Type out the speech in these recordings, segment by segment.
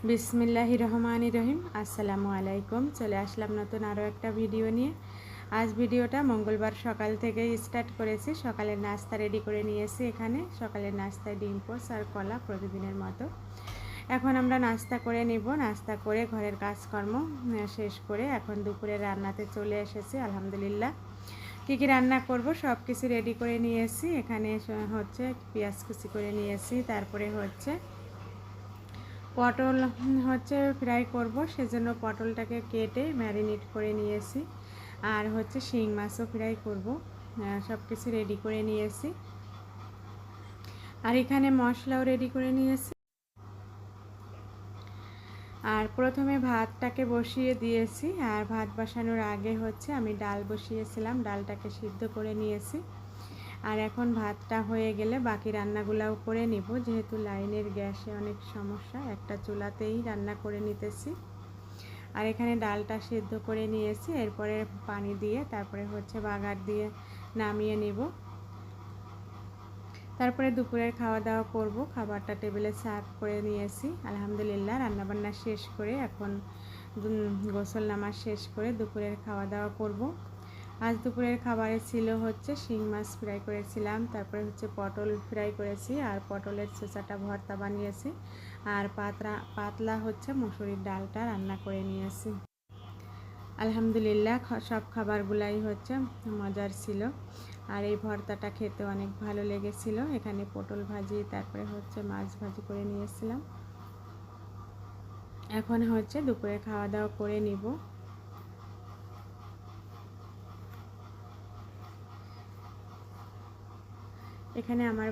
বিসমিল্লাহির রহমানির রহিম। আসসালামু আলাইকুম। চলে আসলাম নতুন আরও একটা ভিডিও নিয়ে। আজ ভিডিওটা মঙ্গলবার সকাল থেকে স্টার্ট করেছি। সকালের নাস্তা রেডি করে নিয়েছি। এখানে সকালের নাস্তায় ডিম পোস্ট আর কলা প্রতিদিনের মতো। এখন আমরা নাস্তা করে নিব। নাস্তা করে ঘরের কাজকর্ম শেষ করে এখন দুপুরে রান্নাতে চলে এসেছি। আলহামদুলিল্লাহ কী কী রান্না করব সব কিছু রেডি করে নিয়েছি। এখানে হচ্ছে পেঁয়াজ কুচি করে নিয়েছি, তারপরে হচ্ছে পটল হচ্ছে ফ্রাই করব, সেজন্য পটলটাকে কেটে ম্যারিনেট করে নিয়েছি। আর হচ্ছে শিং মাছও ফ্রাই করব, সব কিছু রেডি করে নিয়েছি। আর এখানে মশলাও রেডি করে নিয়েছি। আর প্রথমে ভাতটাকে বসিয়ে দিয়েছি। আর ভাত বসানোর আগে হচ্ছে আমি ডাল বসিয়েছিলাম, ডালটাকে সিদ্ধ করে নিয়েছি। আর এখন ভাতটা হয়ে গেলে বাকি রান্নাগুলাও করে নিব, যেহেতু লাইনের গ্যাসে অনেক সমস্যা, একটা চুলাতেই রান্না করে নিতেছি। আর এখানে ডালটা সিদ্ধ করে নিয়েছি, এরপরে পানি দিয়ে তারপরে হচ্ছে বাগার দিয়ে নামিয়ে নিব। তারপরে দুপুরের খাওয়া দাওয়া করব। খাবারটা টেবিলে সার্ভ করে নিয়েছি। আলহামদুলিল্লাহ রান্নাবান্না শেষ করে এখন গোসল নামাজ শেষ করে দুপুরের খাওয়া দাওয়া করব। আজ দুপুরের খাবারে ছিল হচ্ছে শিং মাছ ফ্রাই করেছিলাম, তারপরে হচ্ছে পটল ফ্রাই করেছি, আর পটলের চোচাটা ভর্তা বানিয়েছি, আর পাতলা হচ্ছে মসুরির ডালটা রান্না করে নিয়েছি। আলহামদুলিল্লাহ সব খাবারগুলাই হচ্ছে মজার ছিল। আর এই ভর্তাটা খেতে অনেক ভালো লেগেছিল। এখানে পটল ভাজি তারপরে হচ্ছে মাছ ভাজি করে নিয়েছিলাম। এখন হচ্ছে দুপুরে খাওয়া দাওয়া করে নিব। এখানে আমার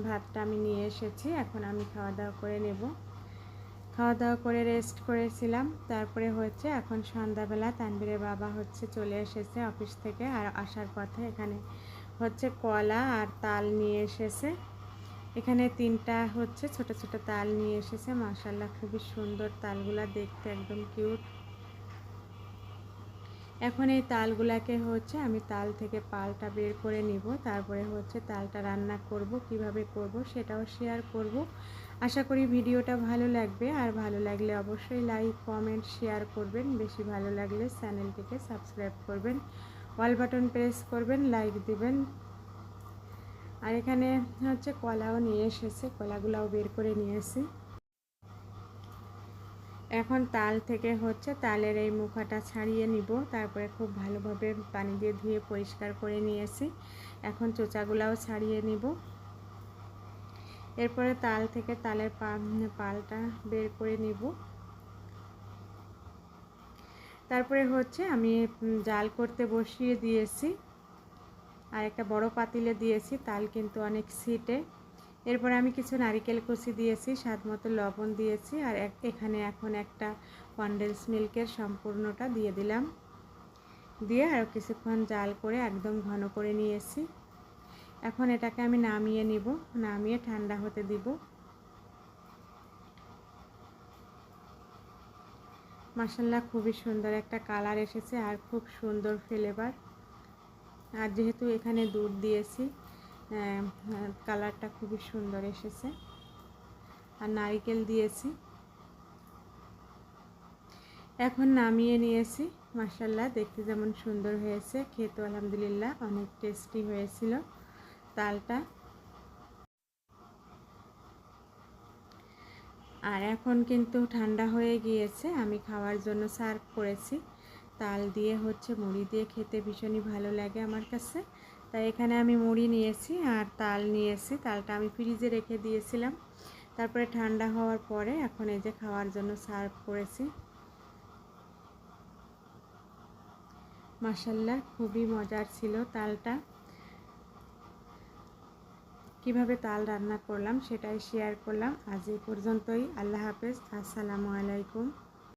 ভাতটা আমি নিয়ে এসেছি, এখন আমি খাওয়া দাওয়া করে নেব। খাওয়া দাওয়া করে রেস্ট করেছিলাম। তারপরে হচ্ছে এখন সন্ধ্যাবেলা তানবীরের বাবা হচ্ছে চলে এসেছে অফিস থেকে, আর আসার পথে এখানে হচ্ছে কলা আর তাল নিয়ে এসেছে। এখানে 3টা হচ্ছে ছোট ছোট তাল নিয়ে এসেছে। মাশাআল্লাহ খুবই সুন্দর তালগুলা দেখতে, একদম কিউট। এখন এই তালগুলাকে হচ্ছে আমি তাল থেকে পালটা বের করে নিব, তারপরে হচ্ছে তালটা রান্না করব। কিভাবে করব সেটাও শেয়ার করব। আশা করি ভিডিওটা ভালো লাগবে। আর ভালো লাগলে অবশ্যই লাইক কমেন্ট শেয়ার করবেন। বেশি ভালো লাগলে চ্যানেলটিকে সাবস্ক্রাইব করবেন, অল বাটন প্রেস করবেন, লাইক দিবেন। আর এখানে হচ্ছে কলাও নিয়ে এসেছে, কলাগুলাও বের করে নিয়েছি। এখন তাল থেকে হচ্ছে তালের এই মুখাটা ছাড়িয়ে নিব, তারপরে খুব ভালোভাবে পানি দিয়ে ধুয়ে পরিষ্কার করে নিয়েছি। এখন চোচাগুলাও ছাড়িয়ে নিব। এরপরে তাল থেকে তালের পালটা বের করে নিব। তারপরে হচ্ছে আমি জাল করতে বসিয়ে দিয়েছি, আর একটা বড় পাতিলে দিয়েছি। তাল কিন্তু অনেক ছিটে। এরপরে আমি কিছু নারিকেল কুচি দিয়েছি, স্বাদ মতো লবণ দিয়েছি, আর এখানে এখন একটা কনডেন্স মিল্কের সম্পূর্ণটা দিয়ে দিলাম। দিয়ে আরও কিছুক্ষণ জাল করে একদম ঘন করে নিয়েছি। এখন এটাকে আমি নামিয়ে নিব, নামিয়ে ঠান্ডা হতে দিব। মাশাআল্লাহ খুবই সুন্দর একটা কালার এসেছে, আর খুব সুন্দর ফ্লেভার। আর যেহেতু এখানে দুধ দিয়েছি, কালারটা খুবই সুন্দর এসেছে। আর নারকেল দিয়েছি। এখন নামিয়ে নিয়েছি। মাশাআল্লাহ দেখতে যেমন সুন্দর হয়েছে, খেতে আলহামদুলিল্লাহ অনেক টেস্টি হয়েছিল তালটা। আর এখন কিন্তু ঠান্ডা হয়ে গিয়েছে, আমি খাওয়ার জন্য সার্ভ করেছি। তাল দিয়ে হচ্ছে মুড়ি দিয়ে খেতে ভীষণই ভালো লাগে আমার কাছে, তাই এখানে আমি মুড়ি নিয়েছি আর তাল নিয়েছি। তালটা আমি ফ্রিজে রেখে দিয়েছিলাম, তারপরে ঠান্ডা হওয়ার পরে এখন এই যে খাওয়ার জন্য সার্ভ করেছি। মাশাআল্লাহ খুবই মজার ছিল তালটা। কিভাবে তাল রান্না করলাম সেটাই শেয়ার করলাম। আজ এই পর্যন্তই। আল্লাহ হাফেজ। আসসালামু আলাইকুম।